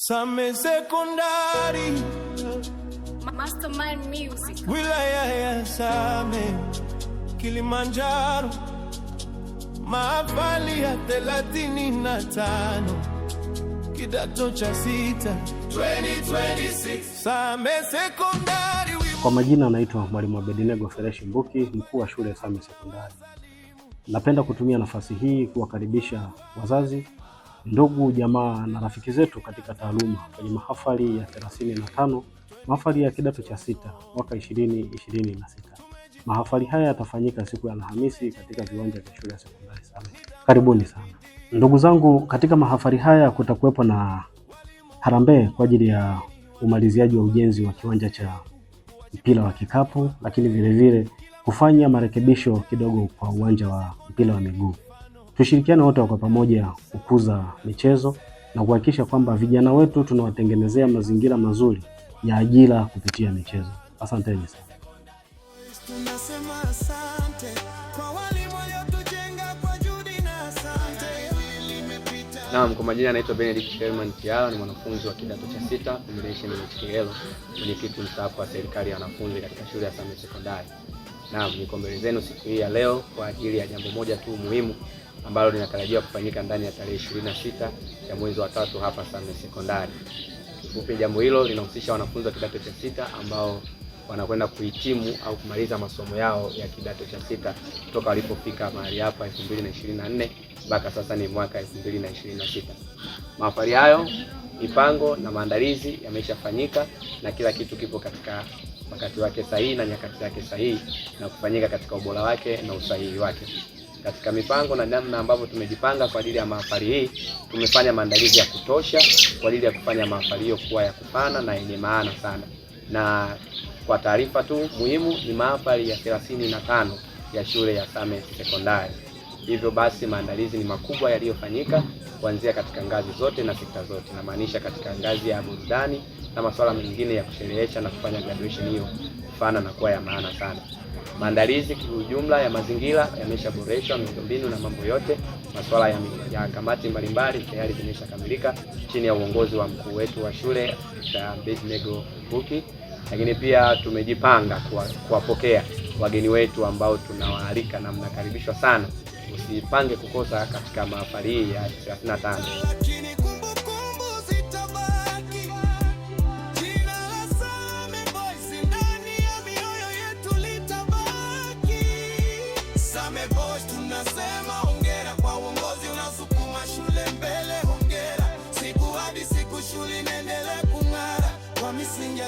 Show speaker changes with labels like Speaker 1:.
Speaker 1: Same Sekondari,
Speaker 2: Mastermind Music,
Speaker 1: wilaya ya Same, Kilimanjaro, mahafali ya 35, kidato cha 6, 2026, Same Sekondari.
Speaker 3: Kwa majina anaitwa Mwalimu Abednego Fresh Mbuki, mkuu wa shule ya Same Sekondari. Napenda kutumia nafasi hii kuwakaribisha wazazi, ndugu, jamaa na rafiki zetu katika taaluma kwenye mahafali ya 35, mahafali ya kidato cha 6 mwaka 2026. Mahafali haya yatafanyika siku ya Alhamisi katika viwanja vya shule ya sekondari Same. Karibuni sana. Ndugu zangu, katika mahafali haya kutakuwepo na harambee kwa ajili ya umaliziaji wa ujenzi wa kiwanja cha mpira wa kikapu, lakini vile vile kufanya marekebisho kidogo kwa uwanja wa mpira wa miguu. Tushirikiane wote kwa pamoja kukuza michezo na kuhakikisha kwamba vijana wetu tunawatengenezea mazingira mazuri ya ajira kupitia michezo. Asanteni sana.
Speaker 1: Tunasema asante kwa walimu waliotujenga kwa juhudi na asante.
Speaker 4: Naam, kwa majina anaitwa Benedict Sherman Tiala, ni mwanafunzi wa kidato cha 6 combination HKL, mwenyekiti mstaafu wa serikali ya wanafunzi katika shule ya Same Sekondari. Naam, niko mbele zenu siku hii ya leo kwa ajili ya jambo moja tu muhimu ambalo linatarajiwa kufanyika ndani ya tarehe 26 ya mwezi wa 3 hapa Same Sekondari. Kifupi, jambo hilo linahusisha wanafunzi wa kidato cha 6 ambao wanakwenda kuhitimu au kumaliza masomo yao ya kidato cha 6 kutoka walipofika mahali hapa 2024 mpaka sasa ni mwaka 2026. Mahafali hayo, mipango na maandalizi yameshafanyika na kila kitu kipo katika wakati wake sahihi na nyakati zake sahihi na kufanyika katika ubora wake na usahihi wake. Katika mipango na namna ambavyo tumejipanga kwa ajili ya mahafali hii, tumefanya maandalizi ya kutosha kwa ajili ya kufanya mahafali hiyo kuwa ya kufana na yenye maana sana. Na kwa taarifa tu muhimu, ni mahafali ya 35 ya shule ya Same Sekondari. Hivyo basi maandalizi ni makubwa yaliyofanyika kuanzia katika ngazi zote na sekta zote. Na maanisha katika ngazi ya burudani na masuala mengine ya kusherehesha na kufanya graduation hiyo kufana na kuwa ya maana sana. Maandalizi kwa ujumla ya mazingira yameshaboreshwa, miundombinu na mambo yote. Masuala ya kamati mbalimbali tayari zimeshakamilika chini ya uongozi wa mkuu wetu wa shule cha Abednego Mbuki. Lakini pia tumejipanga kuwapokea wageni wetu ambao tunawaalika na mnakaribishwa sana. Usipange kukosa katika mahafali hii ya 35.
Speaker 1: Same Boys tunasema hongera kwa uongozi unasukuma shule mbele, hongera. Siku hadi siku shule inaendelea kung'ara kwa misingi